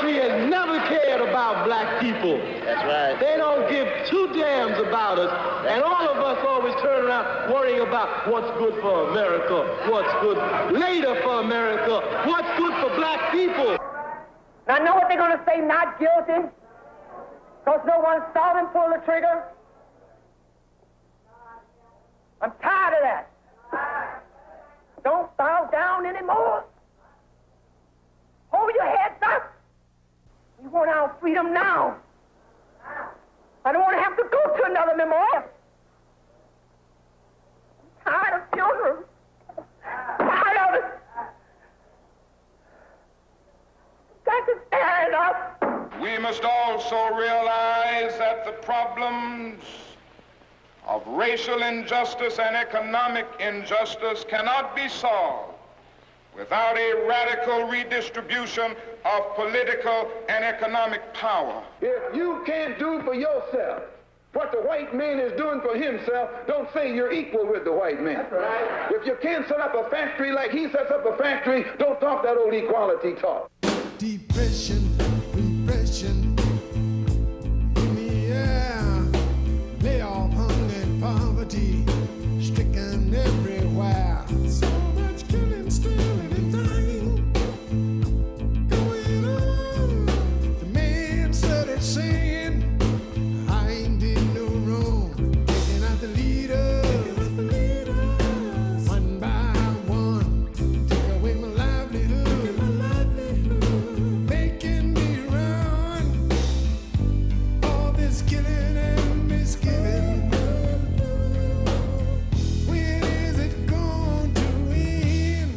country has never cared about black people. That's right. They don't give two damns about us, and all of us always turn around worrying about what's good for America, what's good later for America, what's good for black people. Now, know what they're going to say, not guilty, because no one saw them pull the trigger? I'm tired of that. Don't bow down anymore. Hold your heads up. We want our freedom now. I don't want to have to go to another memorial. I'm tired of funerals. Tired of it. Got to stand up. We must also realize that the problems of racial injustice and economic injustice cannot be solved without a radical redistribution of political and economic power. If you can't do for yourself what the white man is doing for himself, don't say you're equal with the white man. That's right. If you can't set up a factory like he sets up a factory, don't talk that old equality talk. Depression, repression, yeah, layoff, hunger, and poverty, stricken everywhere. So much killing, stealing, and dying going on. The man started saying, I ain't did no wrong, taking out the leaders, one by one, take away my livelihood, making me run. All this killing and misgiving, when is it going to end?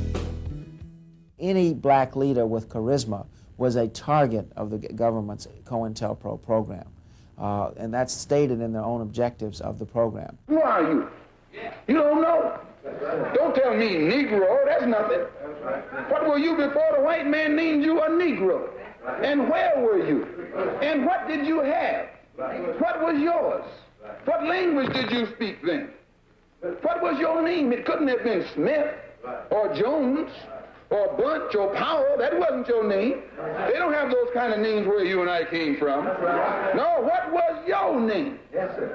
Any black leader with charisma was a target of the government's COINTELPRO program. And that's stated in their own objectives of the program. Who are you? You don't know. Don't tell me Negro, that's nothing. What were you before the white man named you a Negro? And where were you? And what did you have? What was yours? What language did you speak then? What was your name? It couldn't have been Smith or Jones or Bunch or Powell. That wasn't your name. They don't have those kind of names where you and I came from. No, what was your name?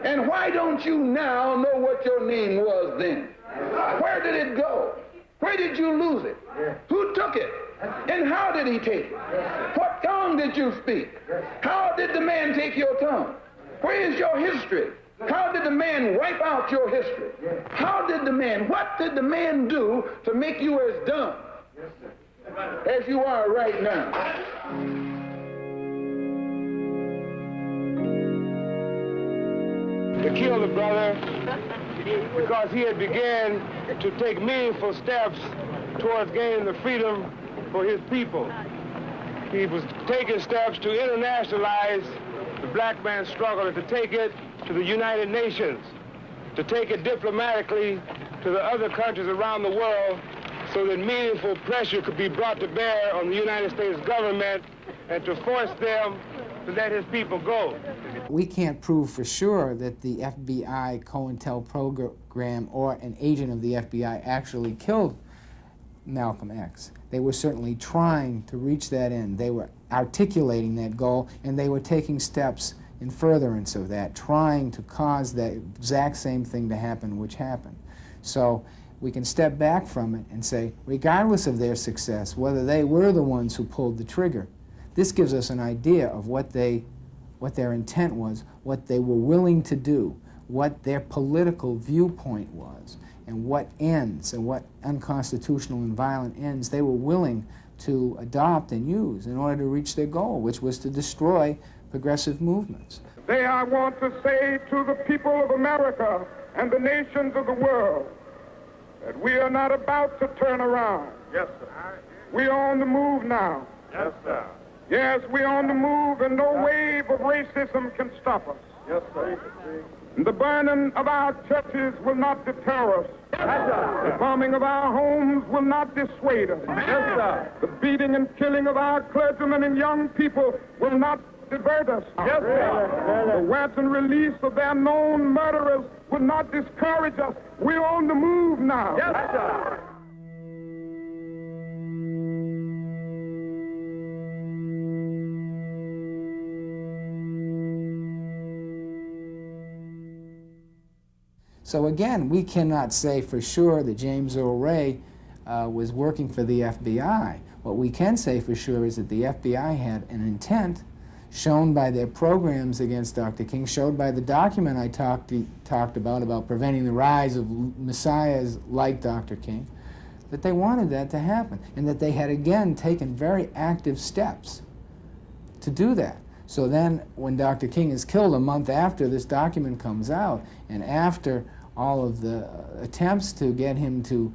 And why don't you now know what your name was then? Where did it go? Where did you lose it? Who took it? And how did he take it? What tongue did you speak? How did the man take your tongue? Where is your history? How did the man wipe out your history? How did the man, what did the man do to make you as dumb as you are right now? To kill the brother because he had began to take meaningful steps towards gaining the freedom for his people. He was taking steps to internationalize the black man's struggle and to take it to the United Nations, to take it diplomatically to the other countries around the world so that meaningful pressure could be brought to bear on the United States government and to force them to let his people go. We can't prove for sure that the FBI COINTELPRO program or an agent of the FBI actually killed Malcolm X. They were certainly trying to reach that end. They were articulating that goal, and they were taking steps in furtherance of that, trying to cause that exact same thing to happen which happened. So we can step back from it and say, regardless of their success, whether they were the ones who pulled the trigger, this gives us an idea of what their intent was, what they were willing to do, what their political viewpoint was, and what ends and what unconstitutional and violent ends they were willing to adopt and use in order to reach their goal, which was to destroy progressive movements. Today I want to say to the people of America and the nations of the world that we are not about to turn around. Yes, sir. We are on the move now. Yes, sir. Yes, we are on the move, and no wave of racism can stop us. Yes, sir. The burning of our churches will not deter us. Yes, sir. The bombing of our homes will not dissuade us. Yes, sir. The beating and killing of our clergymen and young people will not divert us. Yes, sir. The wanton release of their known murderers will not discourage us. We're on the move now. Yes, sir. So again, we cannot say for sure that James Earl Ray was working for the FBI. What we can say for sure is that the FBI had an intent shown by their programs against Dr. King, showed by the document I talked about preventing the rise of messiahs like Dr. King, that they wanted that to happen, and that they had again taken very active steps to do that. So then when Dr. King is killed a month after this document comes out, and after all of the attempts to get him to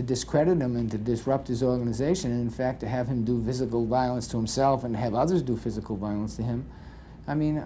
discredit him and to disrupt his organization, and in fact to have him do physical violence to himself and have others do physical violence to him, I mean,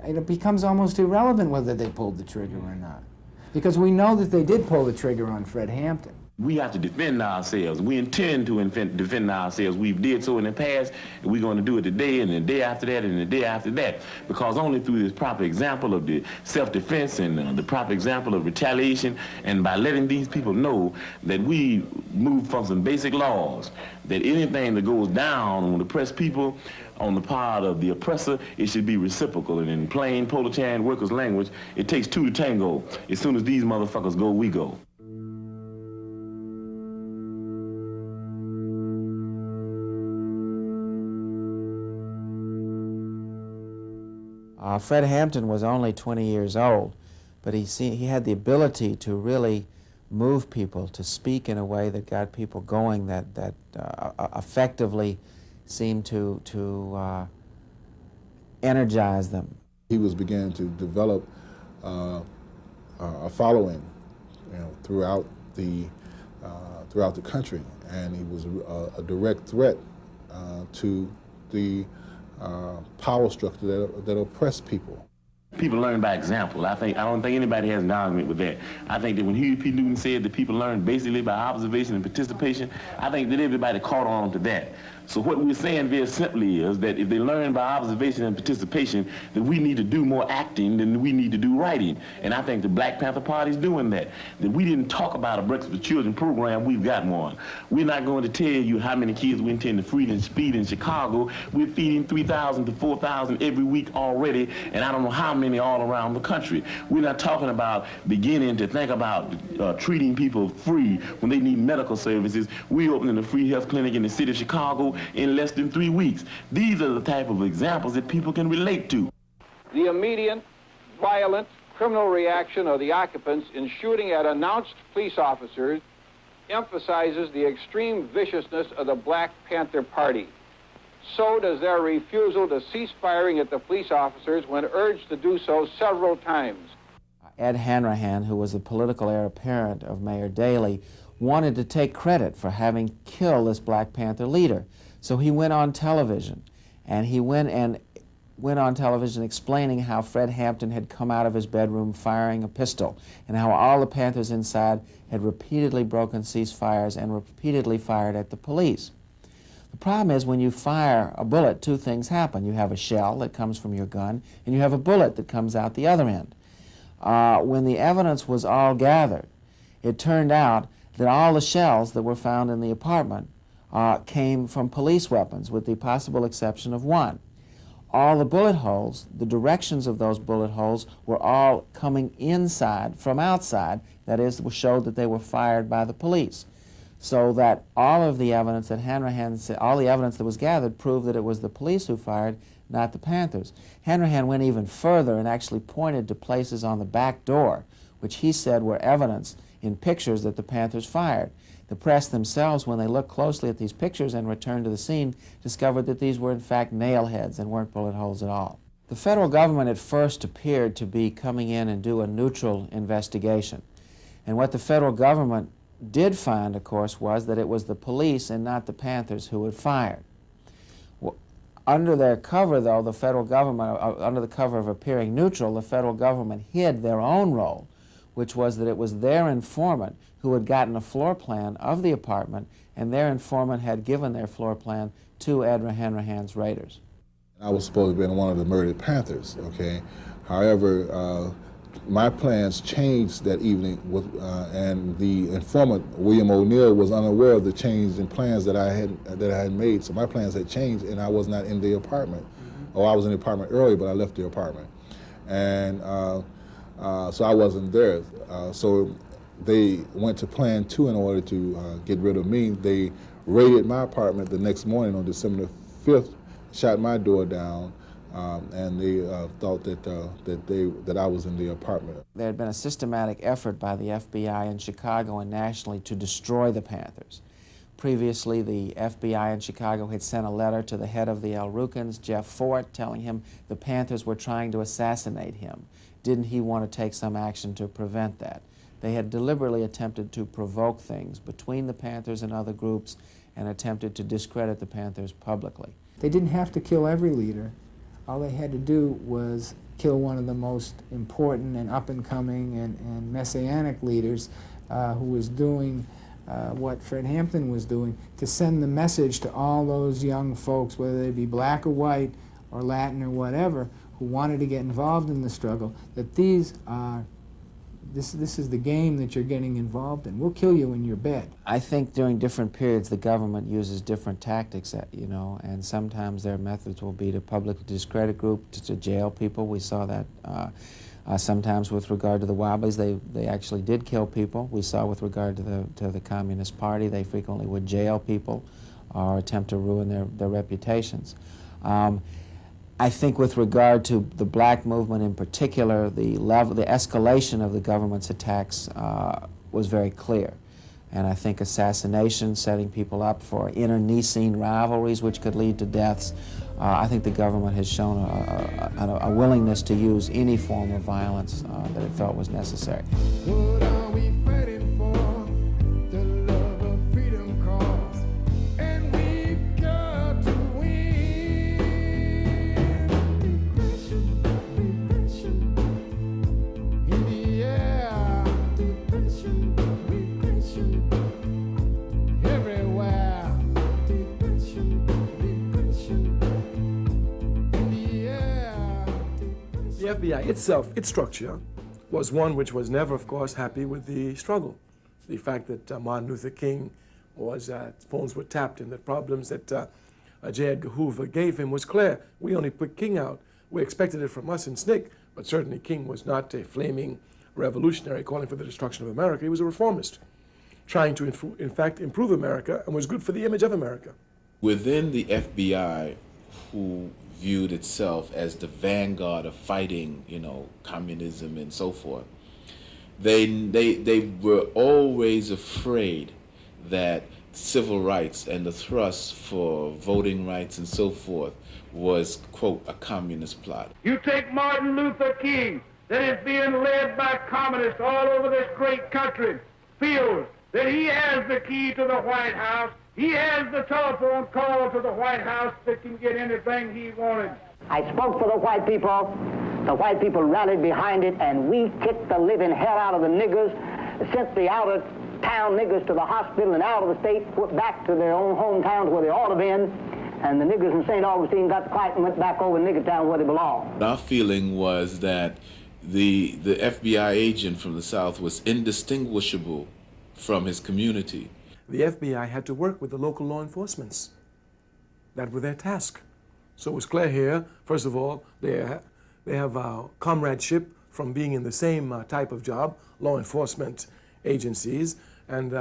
it becomes almost irrelevant whether they pulled the trigger or not. Because we know that they did pull the trigger on Fred Hampton. We have to defend ourselves. We intend to defend ourselves. We've did so in the past, and we're going to do it today, and the day after that, and the day after that. Because only through this proper example of the self-defense and the proper example of retaliation, and by letting these people know that we move from some basic laws, that anything that goes down on the oppressed people, on the part of the oppressor, it should be reciprocal. And in plain proletarian workers' language, it takes two to tango. As soon as these motherfuckers go, we go. Fred Hampton was only 20 years old, but he had the ability to really move people, to speak in a way that got people going, that effectively seemed to energize them. He was beginning to develop a following, throughout the country, and he was a direct threat to the power structure that oppressed people. People learn by example. I don't think anybody has an argument with that. I think that when Huey P. Newton said that people learn basically by observation and participation, I think that everybody caught on to that. So what we're saying very simply is that if they learn by observation and participation, that we need to do more acting than we need to do writing. And I think the Black Panther Party is doing that. That we didn't talk about a Breakfast for Children program, we've got one. We're not going to tell you how many kids we intend to feed in Chicago. We're feeding 3,000 to 4,000 every week already, and I don't know how many all around the country. We're not talking about beginning to think about treating people free when they need medical services. We're opening a free health clinic in the city of Chicago in less than 3 weeks. These are the type of examples that people can relate to. The immediate, violent, criminal reaction of the occupants in shooting at announced police officers emphasizes the extreme viciousness of the Black Panther Party. So does their refusal to cease firing at the police officers when urged to do so several times. Ed Hanrahan, who was the political heir apparent of Mayor Daley, wanted to take credit for having killed this Black Panther leader. So he went on television, and he went on television explaining how Fred Hampton had come out of his bedroom firing a pistol, and how all the Panthers inside had repeatedly broken ceasefires and repeatedly fired at the police. The problem is when you fire a bullet, two things happen. You have a shell that comes from your gun, and you have a bullet that comes out the other end. When the evidence was all gathered, it turned out that all the shells that were found in the apartment came from police weapons, with the possible exception of one. All the bullet holes, the directions of those bullet holes, were all coming inside from outside. That is, showed that they were fired by the police. So that all of the evidence that Hanrahan said, all the evidence that was gathered proved that it was the police who fired, not the Panthers. Hanrahan went even further and actually pointed to places on the back door, which he said were evidence in pictures that the Panthers fired. The press themselves, when they looked closely at these pictures and returned to the scene, discovered that these were in fact nail heads and weren't bullet holes at all. The federal government at first appeared to be coming in and do a neutral investigation. And what the federal government did find, of course, was that it was the police and not the Panthers who had fired. Well, under their cover, though, the federal government, under the cover of appearing neutral, the federal government hid their own role, which was that it was their informant who had gotten a floor plan of the apartment, and their informant had given their floor plan to Ed Hanrahan's raiders. I was supposed to have been one of the murdered Panthers, okay? However, my plans changed that evening, and the informant, William O'Neill, was unaware of the change in plans that I had made. So my plans had changed, and I was not in the apartment. Oh, I was in the apartment early, but I left the apartment. And so I wasn't there. So they went to Plan 2 in order to get rid of me. They raided my apartment the next morning on December 5th, shot my door down, and they thought that I was in the apartment. There had been a systematic effort by the FBI in Chicago and nationally to destroy the Panthers. Previously, the FBI in Chicago had sent a letter to the head of the El Rukns, Jeff Fort, telling him the Panthers were trying to assassinate him. Didn't he want to take some action to prevent that? They had deliberately attempted to provoke things between the Panthers and other groups and attempted to discredit the Panthers publicly. They didn't have to kill every leader. All they had to do was kill one of the most important and up-and-coming and messianic leaders who was doing what Fred Hampton was doing, to send the message to all those young folks, whether they be black or white or Latin or whatever, who wanted to get involved in the struggle, that these are this is the game that you're getting involved in. We'll kill you in your bed. I think during different periods the government uses different tactics, you know, and sometimes their methods will be to publicly discredit groups, to jail people. We saw that sometimes with regard to the Wobblies. They actually did kill people. We saw with regard to the Communist Party, they frequently would jail people or attempt to ruin their reputations. I think with regard to the black movement in particular, the escalation of the government's attacks was very clear. And I think assassination, setting people up for internecine rivalries which could lead to deaths, I think the government has shown a willingness to use any form of violence that it felt was necessary. What are we fighting for? The love of freedom cause, and we've got to win. Depression, in the air. Depression, everywhere. Depression, in the air. The FBI itself, its structure, was one which was never, of course, happy with the struggle. The fact that Martin Luther King was, phones were tapped, and the problems that J. Edgar Hoover gave him was clear. We only put King out. We expected it from us in SNCC, but certainly King was not a flaming revolutionary calling for the destruction of America. He was a reformist, trying to, in fact, improve America, and was good for the image of America. Within the FBI, who viewed itself as the vanguard of fighting, you know, communism and so forth, they were always afraid that civil rights and the thrust for voting rights and so forth was, quote, a communist plot. You take Martin Luther King, that is being led by communists all over this great country, feels that he has the key to the White House. He has the telephone call to the White House that can get anything he wanted. I spoke for the white people. The white people rallied behind it, and we kicked the living hell out of the niggers, sent the out-of-town niggers to the hospital and out of the state, put back to their own hometowns where they ought to have been, and the niggers in St. Augustine got quiet and went back over to Nigger Town where they belong. Our feeling was that the FBI agent from the South was indistinguishable from his community. The FBI had to work with the local law enforcements. That was their task. So it was clear here, first of all, they have comradeship from being in the same type of job, law enforcement agencies, and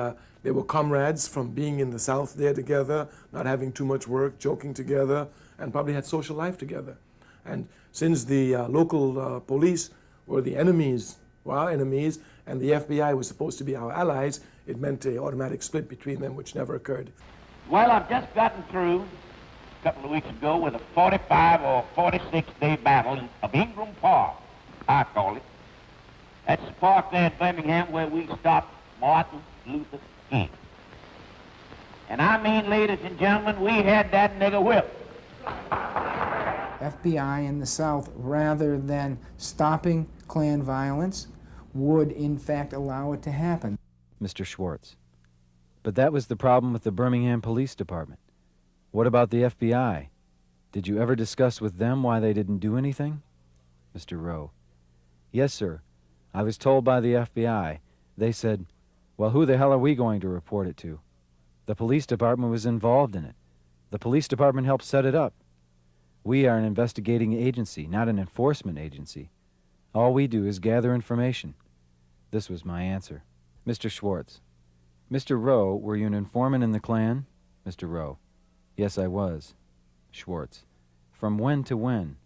they were comrades from being in the South there together, not having too much work, joking together, and probably had social life together. And since the local police were the enemies, were our enemies, and the FBI was supposed to be our allies, it meant an automatic split between them, which never occurred. Well, I've just gotten through a couple of weeks ago with a 45 or 46-day battle of Ingram Park, I call it. That's the park there in Birmingham where we stopped Martin Luther King. And I mean, ladies and gentlemen, we had that nigger whipped. FBI in the South, rather than stopping Klan violence, would in fact allow it to happen. Mr. Schwartz. But that was the problem with the Birmingham Police Department. What about the FBI? Did you ever discuss with them why they didn't do anything? Mr. Rowe. Yes, sir. I was told by the FBI. They said, well, who the hell are we going to report it to? The police department was involved in it. The police department helped set it up. We are an investigating agency, not an enforcement agency. All we do is gather information. This was my answer. Mr. Schwartz. Mr. Rowe, were you an informant in the Klan? Mr. Rowe. Yes, I was. Schwartz. From when to when?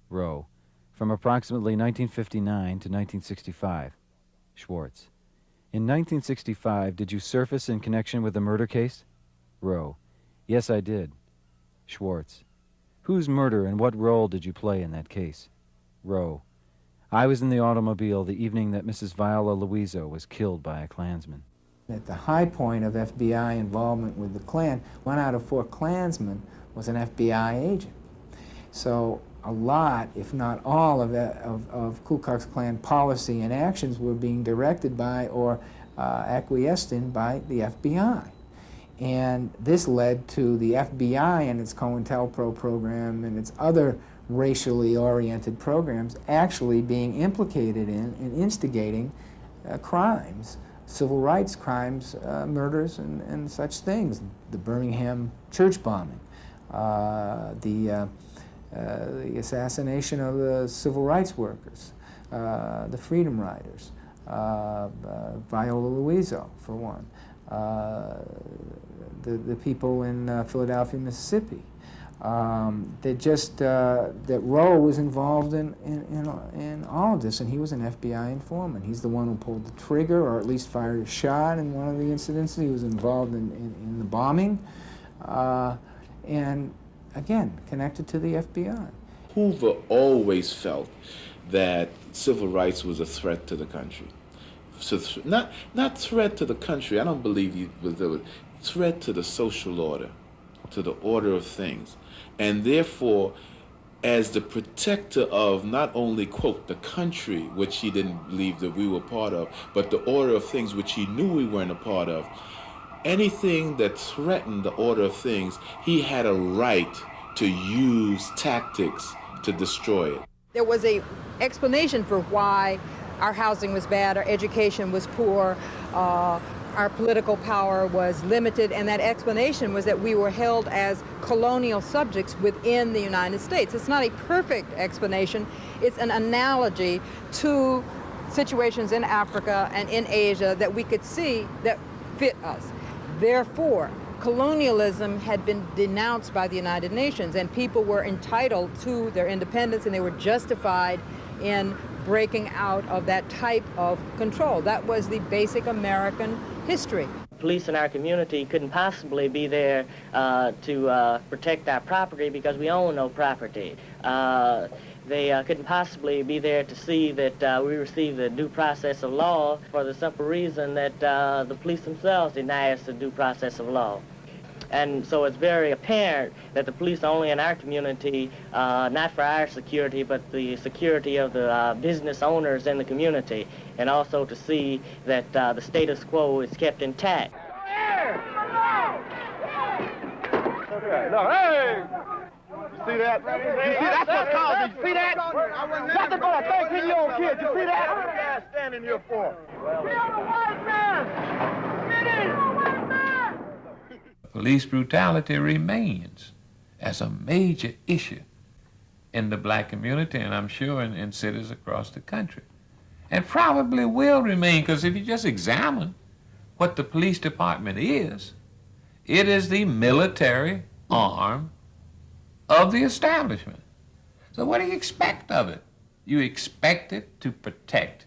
Rowe. From approximately 1959 to 1965. Schwartz. In 1965, did you surface in connection with the murder case? Rowe. Yes, I did. Schwartz. Whose murder and what role did you play in that case? Rowe. I was in the automobile the evening that Mrs. Viola Louiso was killed by a Klansman. At the high point of FBI involvement with the Klan, 1 out of 4 Klansmen was an FBI agent. So a lot, if not all, of Ku Klux Klan policy and actions were being directed by or acquiesced in by the FBI. And this led to the FBI and its COINTELPRO program and its other racially oriented programs actually being implicated in and instigating crimes, civil rights crimes, murders and such things. The Birmingham church bombing, the assassination of the civil rights workers, the Freedom Riders, Viola Louiso, for one, the people in Philadelphia, Mississippi. That Rowe was involved in all of this, and he was an FBI informant. He's the one who pulled the trigger, or at least fired a shot in one of the incidents. He was involved in the bombing, and again, connected to the FBI. Hoover always felt that civil rights was a threat to the country. So not threat to the country. I don't believe he was a threat to the social order, to the order of things. And therefore, as the protector of not only, quote, the country, which he didn't believe that we were part of, but the order of things which he knew we weren't a part of, anything that threatened the order of things, he had a right to use tactics to destroy it. There was an explanation for why our housing was bad, our education was poor, our political power was limited, and that explanation was that we were held as colonial subjects within the United States. It's not a perfect explanation. It's an analogy to situations in Africa and in Asia that we could see that fit us. Therefore, colonialism had been denounced by the United Nations, and people were entitled to their independence, and they were justified in breaking out of that type of control. That was the basic American history. Police in our community couldn't possibly be there to protect our property because we own no property. They couldn't possibly be there to see that we receive the due process of law for the simple reason that the police themselves deny us the due process of law. And so it's very apparent that the police are only in our community, not for our security, but the security of the business owners in the community, and also to see that the status quo is kept intact. Okay. No, hey! You see that? You see, that's what caused it. You see that? Nothing but a 13-year-old kid. You see that? What are you guys standing here for? Kill the white man! Get in! Police brutality remains as a major issue in the black community, and I'm sure in cities across the country. And probably will remain, because if you just examine what the police department is, it is the military arm of the establishment. So what do you expect of it? You expect it to protect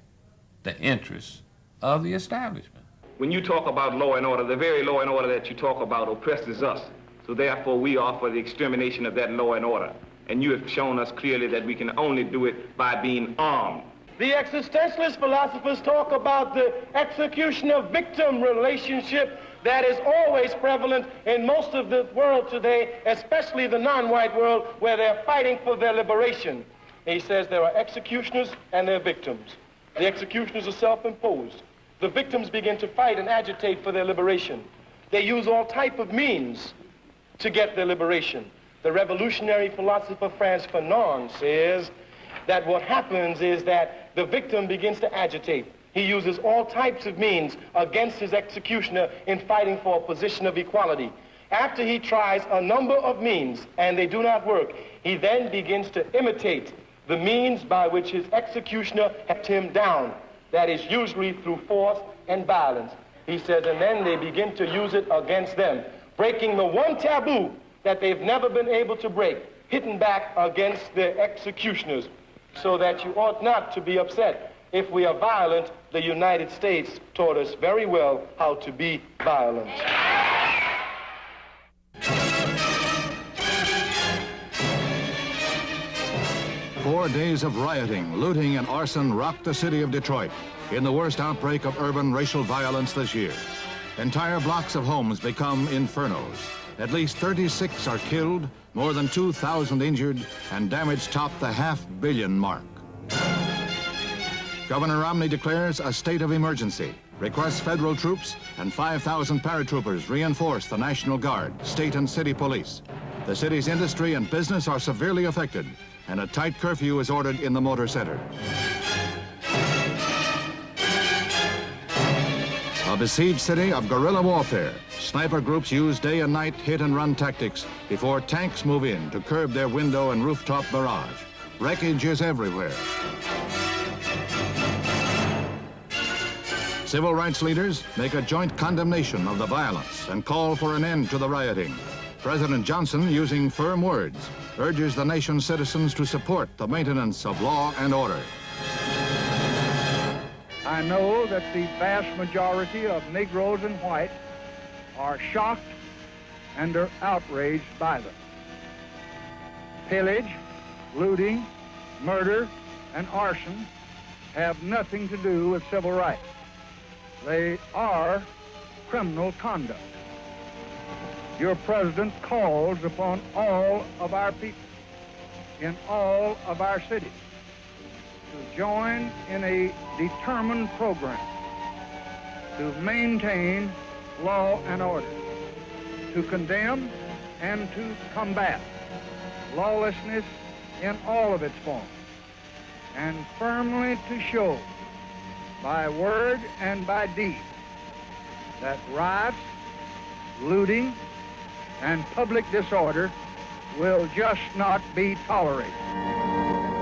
the interests of the establishment. When you talk about law and order, the very law and order that you talk about oppresses us. So therefore, we are for the extermination of that law and order. And you have shown us clearly that we can only do it by being armed. The existentialist philosophers talk about the execution of victim relationship that is always prevalent in most of the world today, especially the non-white world, where they're fighting for their liberation. He says there are executioners and there are victims. The executioners are self-imposed. The victims begin to fight and agitate for their liberation. They use all type of means to get their liberation. The revolutionary philosopher Frantz Fanon says that what happens is that the victim begins to agitate. He uses all types of means against his executioner in fighting for a position of equality. After he tries a number of means and they do not work, he then begins to imitate the means by which his executioner kept him down. That is usually through force and violence. He says, and then they begin to use it against them, breaking the one taboo that they've never been able to break, hitting back against their executioners, so that you ought not to be upset. If we are violent, the United States taught us very well how to be violent. 4 days of rioting, looting, and arson rocked the city of Detroit in the worst outbreak of urban racial violence this year. Entire blocks of homes become infernos. At least 36 are killed, more than 2,000 injured, and damage topped the $500 million mark. Governor Romney declares a state of emergency, requests federal troops and 5,000 paratroopers reinforce the National Guard, state and city police. The city's industry and business are severely affected, and a tight curfew is ordered in the Motor Center. A besieged city of guerrilla warfare. Sniper groups use day and night hit-and-run tactics before tanks move in to curb their window and rooftop barrage. Wreckage is everywhere. Civil rights leaders make a joint condemnation of the violence and call for an end to the rioting. President Johnson, using firm words, urges the nation's citizens to support the maintenance of law and order. I know that the vast majority of Negroes and whites are shocked and are outraged by them. Pillage, looting, murder, and arson have nothing to do with civil rights. They are criminal conduct. Your president calls upon all of our people in all of our cities to join in a determined program to maintain law and order, to condemn and to combat lawlessness in all of its forms, and firmly to show by word and by deed that riots, looting, and public disorder will just not be tolerated.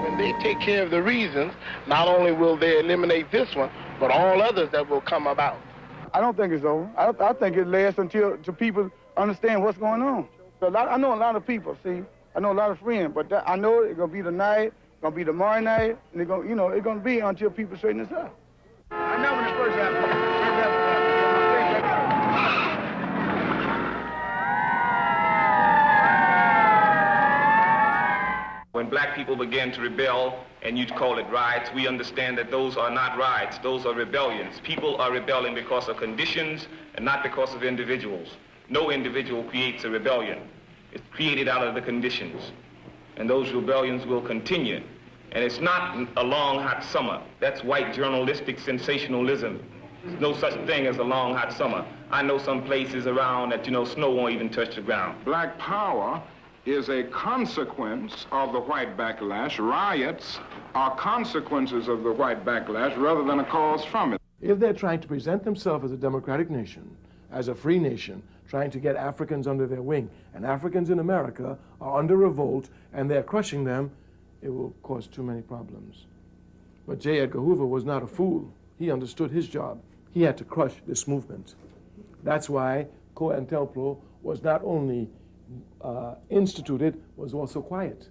When they take care of the reasons, not only will they eliminate this one, but all others that will come about. I don't think it's over. I think it lasts until people understand what's going on. I know a lot of people, see. I know a lot of friends, but I know it's going to be tonight, it's going to be tomorrow night, and it's going to be until people straighten this out. I know when it first happened. When black people began to rebel, and you call it riots, we understand that those are not riots, those are rebellions. People are rebelling because of conditions and not because of individuals. No individual creates a rebellion. It's created out of the conditions. And those rebellions will continue. And it's not a long, hot summer. That's white journalistic sensationalism. There's no such thing as a long, hot summer. I know some places around that, snow won't even touch the ground. Black power is a consequence of the white backlash. Riots are consequences of the white backlash rather than a cause from it. If they're trying to present themselves as a democratic nation, as a free nation, trying to get Africans under their wing, and Africans in America are under revolt and they're crushing them, it will cause too many problems. But J. Edgar Hoover was not a fool. He understood his job. He had to crush this movement. That's why COINTELPRO was not only instituted, was also quiet.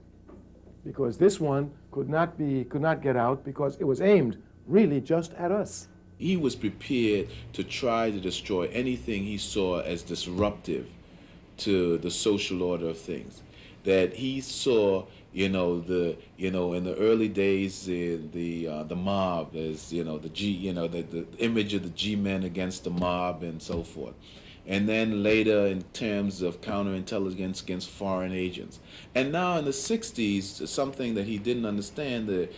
Because this one could not get out because it was aimed really just at us. He was prepared to try to destroy anything he saw as disruptive to the social order of things. That he saw, in the early days, the mob as, the image of the G-men against the mob and so forth. And then later in terms of counterintelligence against foreign agents. And now in the 60s, something that he didn't understand, the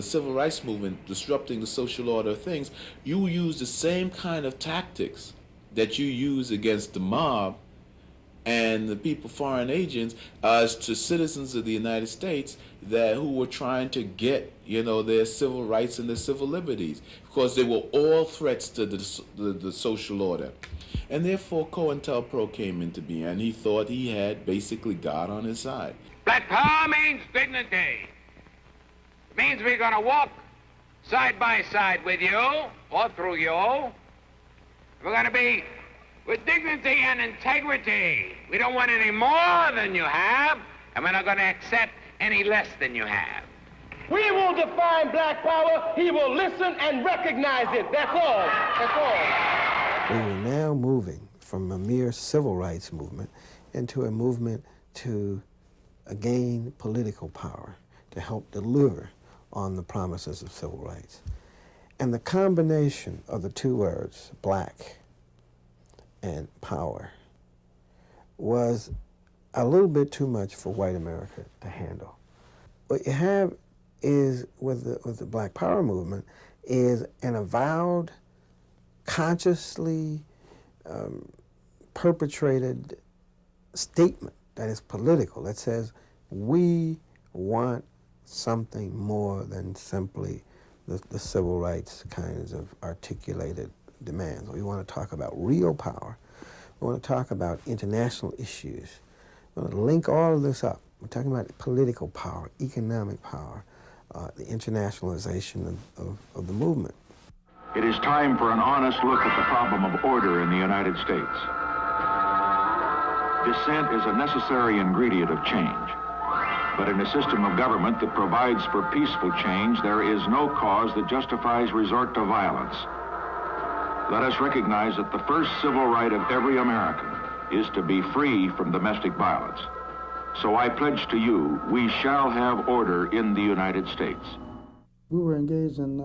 civil rights movement disrupting the social order of things, you use the same kind of tactics that you use against the mob and the people, foreign agents, as to citizens of the United States who were trying to get, their civil rights and their civil liberties, because they were all threats to the social order. And therefore COINTELPRO came into being, and he thought he had basically God on his side. Black power means dignity. Means we're going to walk side by side with you or through you. We're going to be with dignity and integrity. We don't want any more than you have, and we're not going to accept any less than you have. We will define black power. He will listen and recognize it. That's all. That's all. We are now moving from a mere civil rights movement into a movement to gain political power to help deliver on the promises of civil rights. And the combination of the two words, black and power, was a little bit too much for white America to handle. What you have is, with the Black Power movement, is an avowed, consciously perpetrated statement that is political, that says we want something more than simply the civil rights kinds of articulated demands. We want to talk about real power. We want to talk about international issues. We want to link all of this up. We're talking about political power, economic power, the internationalization of the movement. It is time for an honest look at the problem of order in the United States. Dissent is a necessary ingredient of change. But in a system of government that provides for peaceful change, there is no cause that justifies resort to violence. Let us recognize that the first civil right of every American is to be free from domestic violence. So I pledge to you, we shall have order in the United States. We were engaged in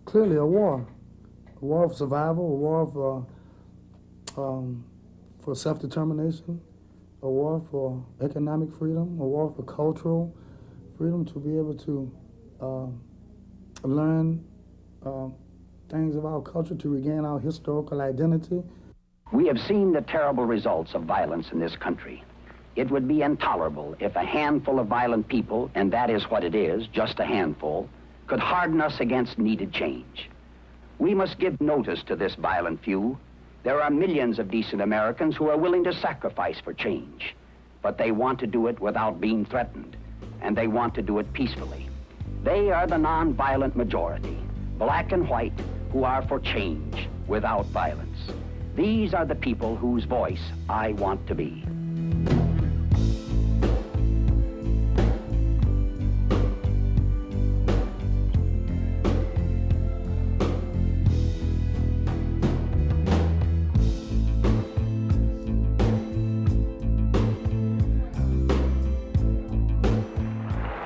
clearly a war of survival, a war for self-determination, a war for economic freedom, a war for cultural freedom, to be able to learn things of our culture, to regain our historical identity. We have seen the terrible results of violence in this country. It would be intolerable if a handful of violent people, and that is what it is, just a handful, could harden us against needed change. We must give notice to this violent few. There are millions of decent Americans who are willing to sacrifice for change, but they want to do it without being threatened, and they want to do it peacefully. They are the non-violent majority, black and white, who are for change without violence. These are the people whose voice I want to be.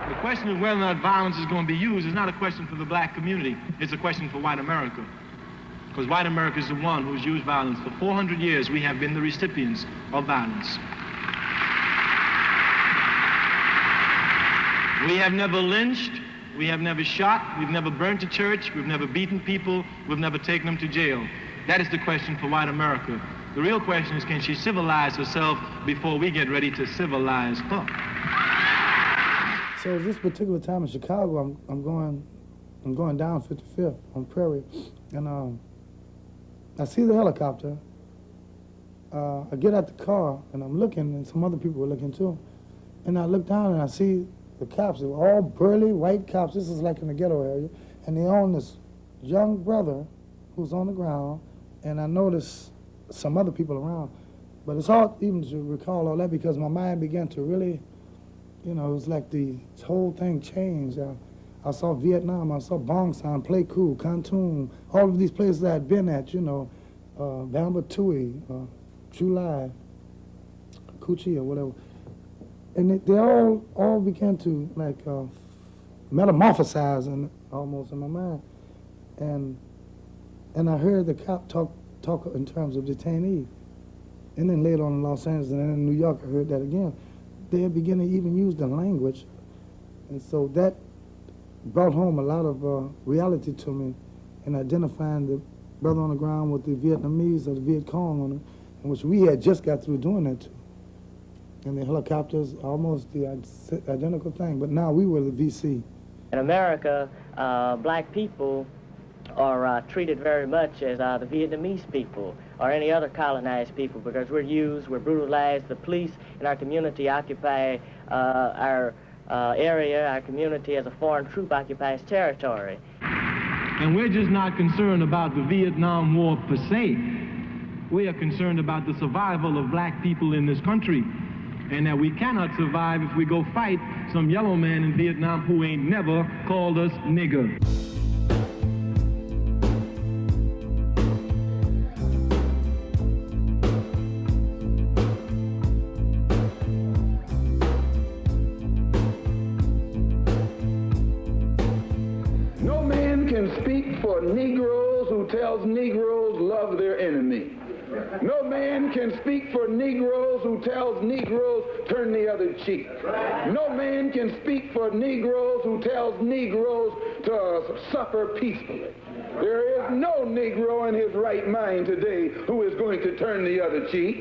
The question of whether or not violence is going to be used is not a question for the black community. It's a question for white America. Because white America is the one who's used violence. For 400 years, we have been the recipients of violence. We have never lynched, we have never shot, we've never burnt a church, we've never beaten people, we've never taken them to jail. That is the question for white America. The real question is, can she civilize herself before we get ready to civilize her? So this particular time in Chicago, I'm going down 55th on Prairie, and I see the helicopter. I get out the car and I'm looking, and some other people were looking too. And I look down and I see the cops. They were all burly white cops. This is like in the ghetto area. And they own this young brother who's on the ground. And I noticed some other people around. But it's hard even to recall all that because my mind began to really, it was like the whole thing changed. I saw Vietnam, I saw Bong San, Pleiku, Khantoum, all of these places I had been at, Bamba Tui, July, Coochie or whatever. And they all began to like metamorphosize almost in my mind. And I heard the cop talk in terms of detainees. And then later on in Los Angeles and then in New York, I heard that again. They had begun to even use the language. And so that brought home a lot of reality to me in identifying the brother on the ground with the Vietnamese or the Viet Cong on it, in which we had just got through doing that too. And the helicopters, almost the identical thing, but now we were the VC. In America, black people are treated very much as the Vietnamese people or any other colonized people because we're brutalized. The police in our community occupy our area, our community, as a foreign troop occupies territory. And we're just not concerned about the Vietnam War per se. We are concerned about the survival of black people in this country, and that we cannot survive if we go fight some yellow man in Vietnam who ain't never called us nigger. No man can speak for Negroes who tells Negroes love their enemy. No man can speak for Negroes who tells Negroes turn the other cheek. No man can speak for Negroes who tells Negroes to suffer peacefully. There is no Negro in his right mind today who is going to turn the other cheek.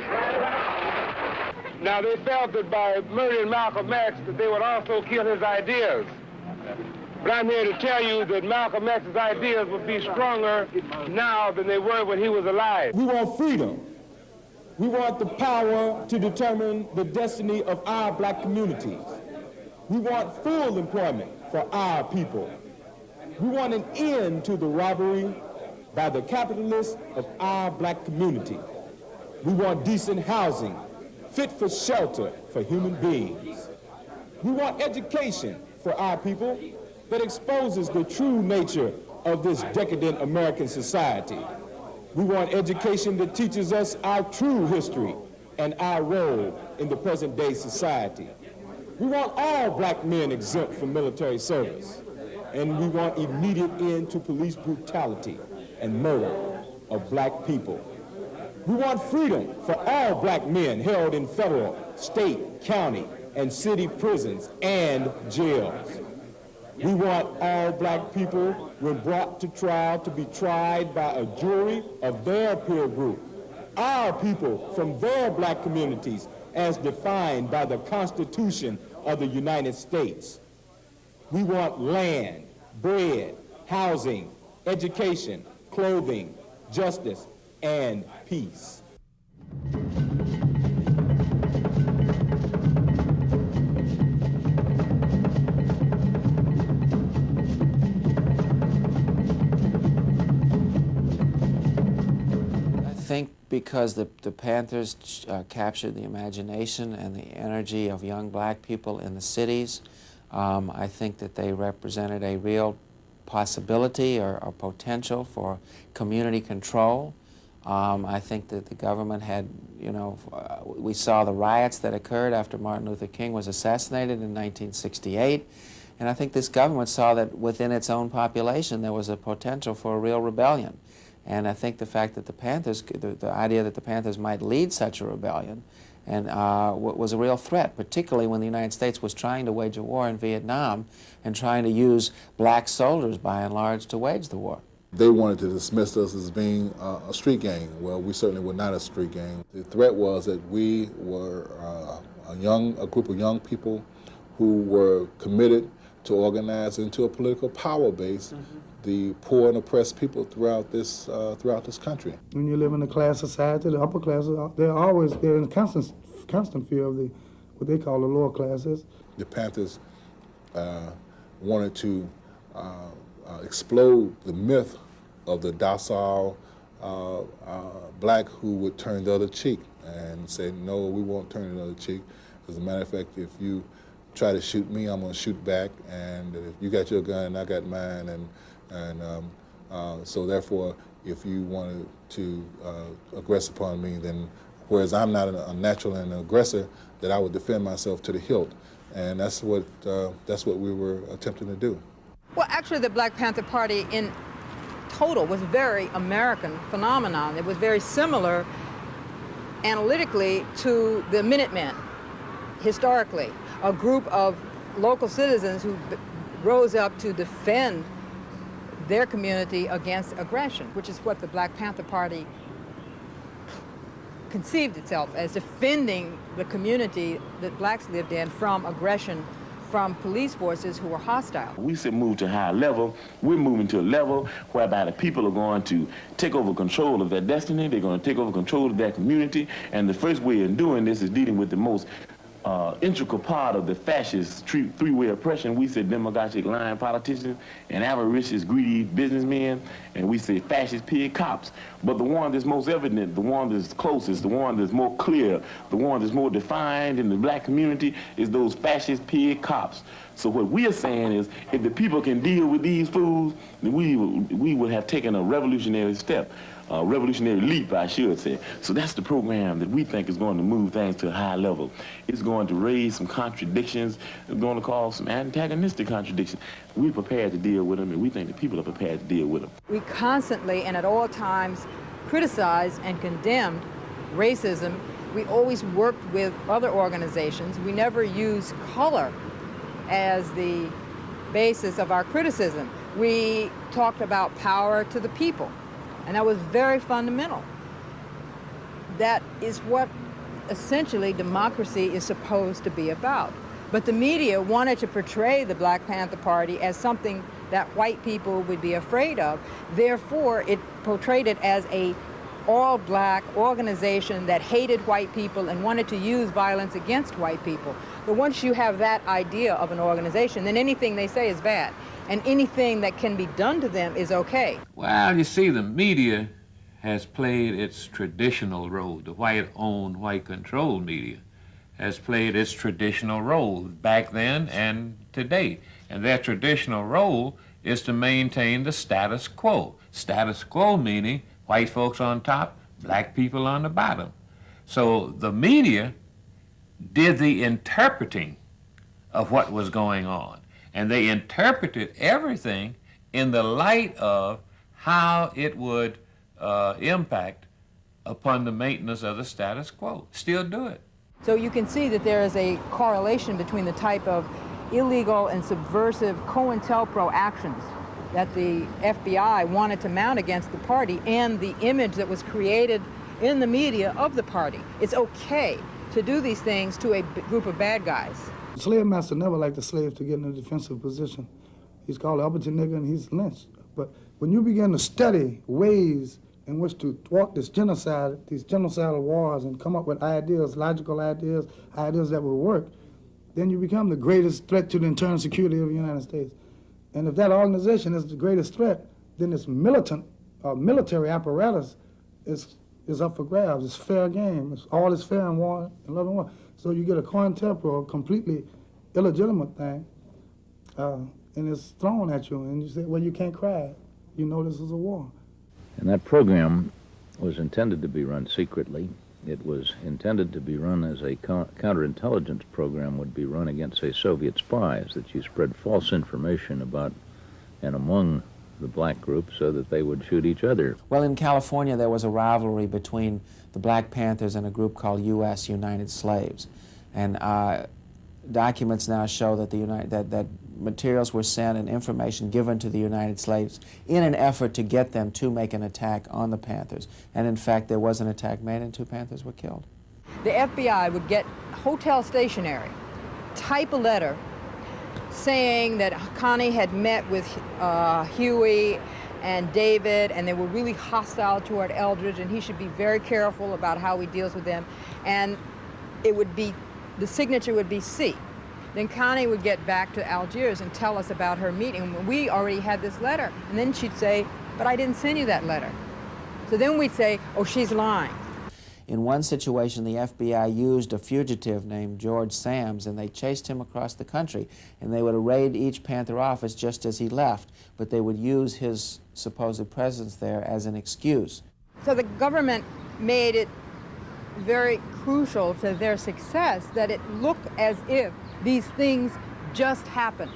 Now, they felt that by murdering Malcolm X that they would also kill his ideas. But I'm here to tell you that Malcolm X's ideas would be stronger now than they were when he was alive. We want freedom. We want the power to determine the destiny of our black communities. We want full employment for our people. We want an end to the robbery by the capitalists of our black community. We want decent housing, fit for shelter for human beings. We want education for our people that exposes the true nature of this decadent American society. We want education that teaches us our true history and our role in the present-day society. We want all black men exempt from military service, and we want immediate end to police brutality and murder of black people. We want freedom for all black men held in federal, state, county, and city prisons and jails. We want all black people, when brought to trial, to be tried by a jury of their peer group. Our people from their black communities as defined by the Constitution of the United States. We want land, bread, housing, education, clothing, justice, and peace. I think because the Panthers captured the imagination and the energy of young black people in the cities, I think that they represented a real possibility or potential for community control. I think that the government had, we saw the riots that occurred after Martin Luther King was assassinated in 1968, and I think this government saw that within its own population there was a potential for a real rebellion. And I think the fact that the Panthers, the idea that the Panthers might lead such a rebellion and was a real threat, particularly when the United States was trying to wage a war in Vietnam and trying to use black soldiers, by and large, to wage the war. They wanted to dismiss us as being a street gang. Well, we certainly were not a street gang. The threat was that we were a group of young people who were committed to organize into a political power base the poor and oppressed people throughout this country. When you live in a class society, the upper classes, they're in constant fear of what they call the lower classes. The Panthers wanted to explode the myth of the docile black who would turn the other cheek and say, no, we won't turn the other cheek. As a matter of fact, if you try to shoot me, I'm going to shoot back, and if you got your gun, I got mine, and so therefore, if you wanted to aggress upon me, then whereas I'm not a natural and an aggressor, that I would defend myself to the hilt, and that's what we were attempting to do. Well, actually, the Black Panther Party in total was a very American phenomenon. It was very similar analytically to the Minutemen, historically, a group of local citizens who rose up to defend their community against aggression, which is what the Black Panther Party conceived itself as, defending the community that blacks lived in from aggression from police forces who were hostile. We said move to a higher level. We're moving to a level whereby the people are going to take over control of their destiny. They're going to take over control of their community. And the first way of doing this is dealing with the most integral part of the fascist three-way oppression. We said demagogic lying politicians and avaricious greedy businessmen, and we say fascist pig cops. But the one that's most evident, the one that's closest, the one that's more clear, the one that's more defined in the black community is those fascist pig cops. So what we are saying is, if the people can deal with these fools, then we would have taken a revolutionary step. A revolutionary leap, I should say. So that's the program that we think is going to move things to a high level. It's going to raise some contradictions. It's going to cause some antagonistic contradictions. We're prepared to deal with them, and we think the people are prepared to deal with them. We constantly and at all times criticized and condemned racism. We always worked with other organizations. We never used color as the basis of our criticism. We talked about power to the people. And that was very fundamental. That is what essentially democracy is supposed to be about. But the media wanted to portray the Black Panther Party as something that white people would be afraid of. Therefore, it portrayed it as a all-black organization that hated white people and wanted to use violence against white people. But once you have that idea of an organization, then anything they say is bad. And anything that can be done to them is okay. Well, you see, the media has played its traditional role. The white-owned, white-controlled media has played its traditional role back then and today. And their traditional role is to maintain the status quo. Status quo meaning white folks on top, black people on the bottom. So the media did the interpreting of what was going on. And they interpreted everything in the light of how it would impact upon the maintenance of the status quo. Still do it. So you can see that there is a correlation between the type of illegal and subversive COINTELPRO actions that the FBI wanted to mount against the party and the image that was created in the media of the party. It's okay to do these things to a group of bad guys. The slave master never liked the slave to get in a defensive position. He's called an uppity nigger and he's lynched. But when you begin to study ways in which to thwart this genocide, these genocidal wars, and come up with ideas, logical ideas, ideas that will work, then you become the greatest threat to the internal security of the United States. And if that organization is the greatest threat, then this militant military apparatus is up for grabs. It's fair game. All is fair in war and love and war. So you get a COINTELPRO, a completely illegitimate thing, and it's thrown at you, and you say, well, you can't cry. You know this is a war. And that program was intended to be run secretly. It was intended to be run as a counterintelligence program would be run against, say, Soviet spies, that you spread false information about and among the black group so that they would shoot each other. Well, in California, there was a rivalry between the Black Panthers and a group called U.S. United Slaves. And documents now show that that materials were sent and information given to the United Slaves in an effort to get them to make an attack on the Panthers. And in fact, there was an attack made and 2 Panthers were killed. The FBI would get hotel stationery, type a letter saying that Connie had met with Huey and David, and they were really hostile toward Eldridge, and he should be very careful about how he deals with them. And it would be, the signature would be C. Then Connie would get back to Algiers and tell us about her meeting. We already had this letter. And then she'd say, but I didn't send you that letter. So then we'd say, oh, she's lying. In one situation, the FBI used a fugitive named George Sams, and they chased him across the country, and they would raid each Panther office just as he left, but they would use his supposed presence there as an excuse. So the government made it very crucial to their success that it looked as if these things just happened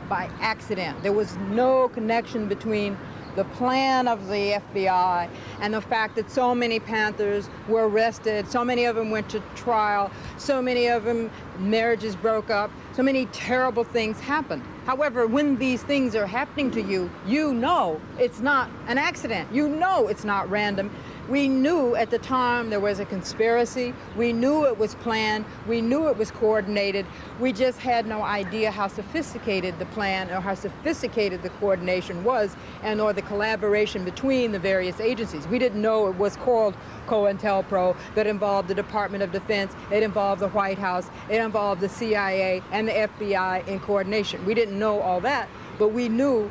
by accident. There was no connection between the plan of the FBI and the fact that so many Panthers were arrested, so many of them went to trial, so many of them marriages broke up, so many terrible things happened. However, when these things are happening to you, you know it's not an accident. You know it's not random. We knew at the time there was a conspiracy. We knew it was planned. We knew it was coordinated. We just had no idea how sophisticated the plan or how sophisticated the coordination was, and or the collaboration between the various agencies. We didn't know it was called COINTELPRO, that involved the Department of Defense, it involved the White House, it involved the CIA and the FBI in coordination. We didn't know all that, but we knew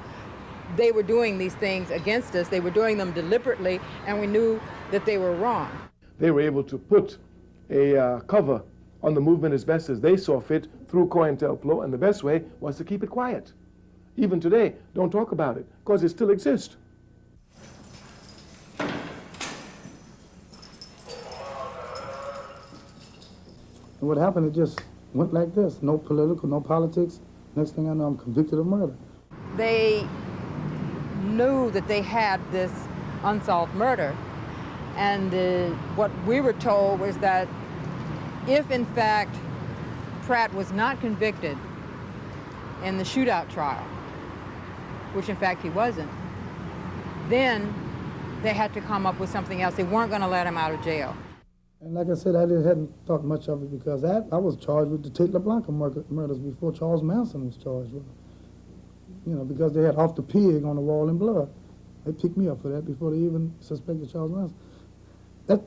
they were doing these things against us. They were doing them deliberately, and we knew that they were wrong. They were able to put a cover on the movement as best as they saw fit through COINTELPRO, and the best way was to keep it quiet. Even today, don't talk about it, because it still exists. And what happened, it just went like this. No political, no politics. Next thing I know, I'm convicted of murder. They knew that they had this unsolved murder, and what we were told was that if in fact Pratt was not convicted in the shootout trial, which in fact he wasn't, then they had to come up with something else. They weren't going to let him out of jail. And like I said, I hadn't thought much of it because I was charged with the Tate LeBlanc murders before Charles Manson was charged with them. You know, because they had off the pig on the wall in blood. They picked me up for that before they even suspected Charles Manson.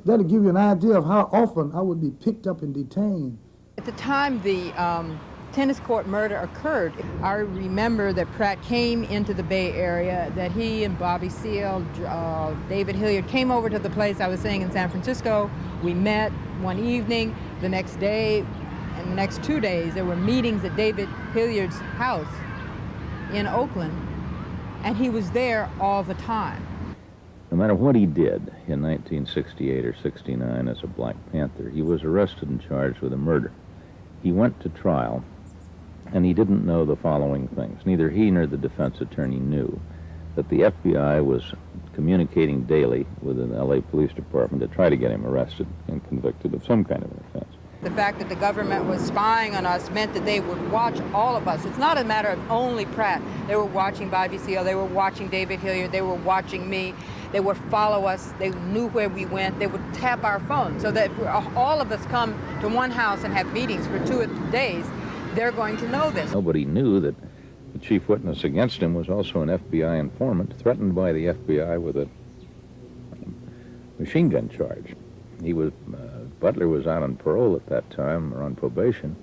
That'll give you an idea of how often I would be picked up and detained. At the time the tennis court murder occurred, I remember that Pratt came into the Bay Area, that he and Bobby Seale, David Hilliard came over to the place I was staying in San Francisco. We met one evening. The next day and the next 2 days, there were meetings at David Hilliard's house in Oakland, and he was there all the time. No matter what he did in 1968 or 69 as a Black Panther, he was arrested and charged with a murder. He went to trial, and he didn't know the following things. Neither he nor the defense attorney knew that the FBI was communicating daily with the LA Police Department to try to get him arrested and convicted of some kind of an offense. The fact that the government was spying on us meant that they would watch all of us. It's not a matter of only Pratt. They were watching Bobby Seale, they were watching David Hilliard, they were watching me. They would follow us, they knew where we went, they would tap our phones, so that if all of us come to one house and have meetings for 2 days, they're going to know this. Nobody knew that the chief witness against him was also an FBI informant, threatened by the FBI with a machine gun charge. He was, Butler was out on parole at that time, or on probation.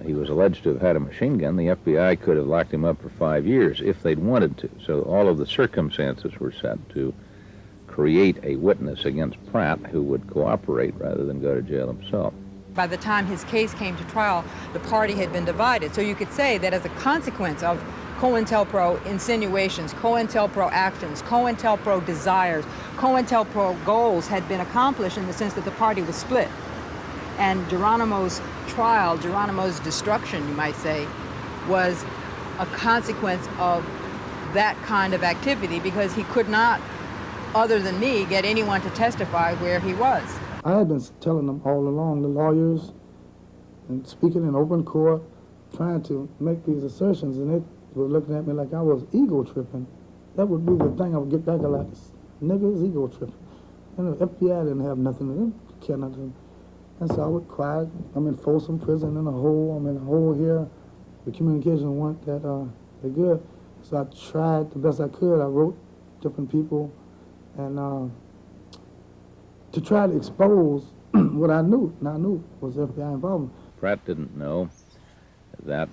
He was alleged to have had a machine gun. The FBI could have locked him up for 5 years if they'd wanted to. So all of the circumstances were set to create a witness against Pratt who would cooperate rather than go to jail himself. By the time his case came to trial, the party had been divided. So you could say that as a consequence of COINTELPRO insinuations, COINTELPRO actions, COINTELPRO desires, COINTELPRO goals had been accomplished in the sense that the party was split. And Geronimo's trial, Geronimo's destruction, you might say, was a consequence of that kind of activity because he could not, other than me, get anyone to testify where he was. I had been telling them all along, the lawyers, and speaking in open court, trying to make these assertions, and they were looking at me like I was ego tripping. That would be the thing I would get back a lot. Niggas ego tripping. And the FBI didn't have nothing to them, care nothing. And so I would cry. I'm in Folsom Prison in a hole. I'm in a hole here. The communication weren't that good. So I tried the best I could. I wrote different people and to try to expose what I knew, and I knew was FBI involvement. Pratt didn't know that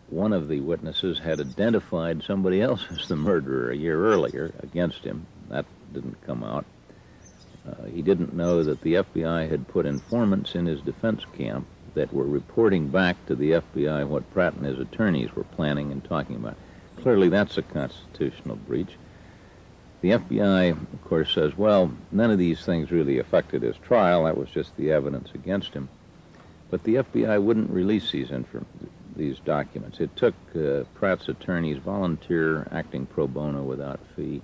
one of the witnesses had identified somebody else as the murderer a year earlier against him. That didn't come out. He didn't know that the FBI had put informants in his defense camp that were reporting back to the FBI what Pratt and his attorneys were planning and talking about. Clearly, that's a constitutional breach. The FBI, of course, says, well, none of these things really affected his trial. That was just the evidence against him. But the FBI wouldn't release these documents. It took Pratt's attorneys volunteer acting pro bono without fee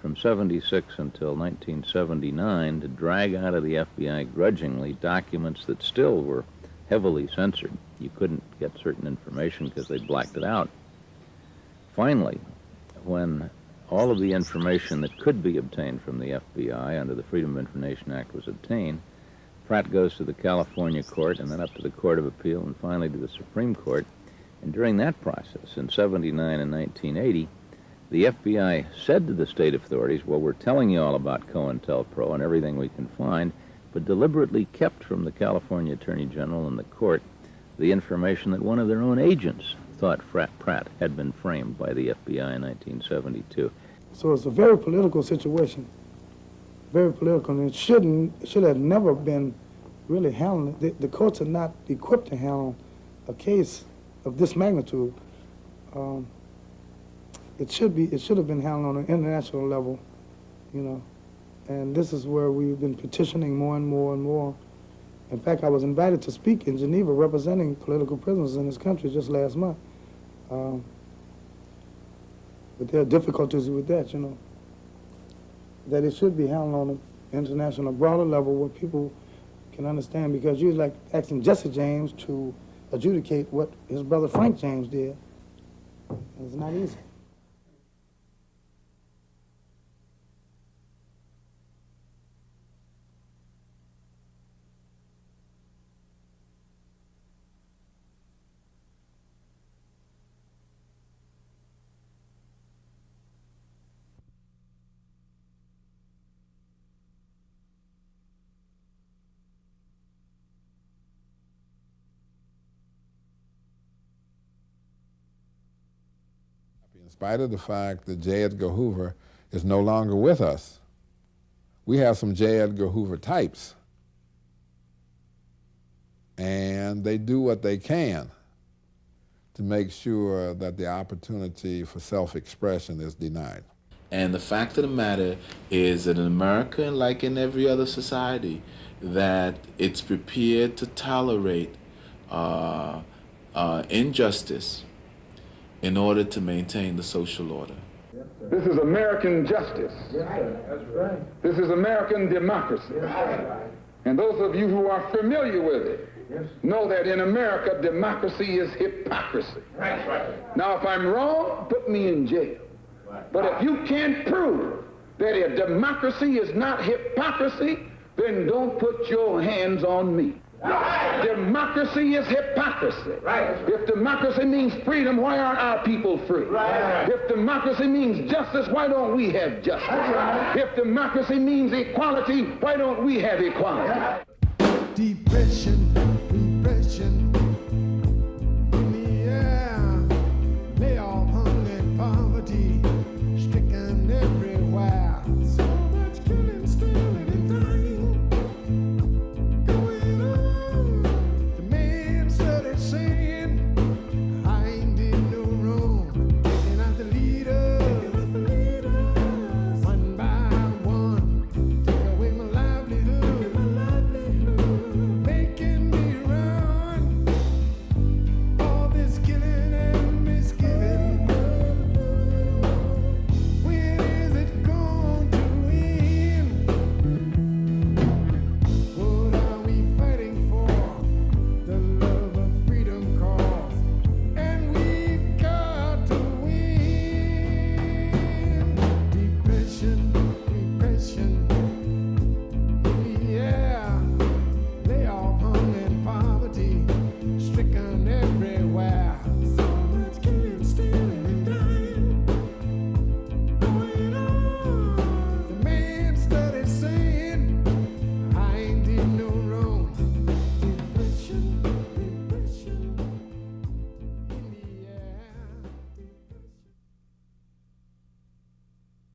from 76 until 1979 to drag out of the FBI grudgingly documents that still were heavily censored. You couldn't get certain information because they blacked it out. Finally, when all of the information that could be obtained from the FBI under the Freedom of Information Act was obtained. Pratt goes to the California court and then up to the Court of Appeal and finally to the Supreme Court. And during that process, in 79 and 1980, the FBI said to the state authorities, well, we're telling you all about COINTELPRO and everything we can find, but deliberately kept from the California Attorney General and the court the information that one of their own agents thought Pratt had been framed by the FBI in 1972. So it's a very political situation, very political, and it should have never been really handled. The courts are not equipped to handle a case of this magnitude. It should have been handled on an international level, you know, and this is where we've been petitioning more and more and more. In fact, I was invited to speak in Geneva representing political prisoners in this country just last month. But there are difficulties with that, you know, that it should be handled on an international, broader level where people can understand, because you're like asking Jesse James to adjudicate what his brother Frank James did. It's not easy. In spite of the fact that J. Edgar Hoover is no longer with us, we have some J. Edgar Hoover types, and they do what they can to make sure that the opportunity for self-expression is denied. And the fact of the matter is that in America, like in every other society, that it's prepared to tolerate injustice in order to maintain the social order. This is American justice. That's right. This is American democracy. And those of you who are familiar with it know that in America, democracy is hypocrisy. Now, if I'm wrong, put me in jail. But if you can't prove that a democracy is not hypocrisy, then don't put your hands on me. Democracy is hypocrisy. If democracy means freedom, why aren't our people free? If democracy means justice, why don't we have justice? If democracy means equality, why don't we have equality? Depression, repression,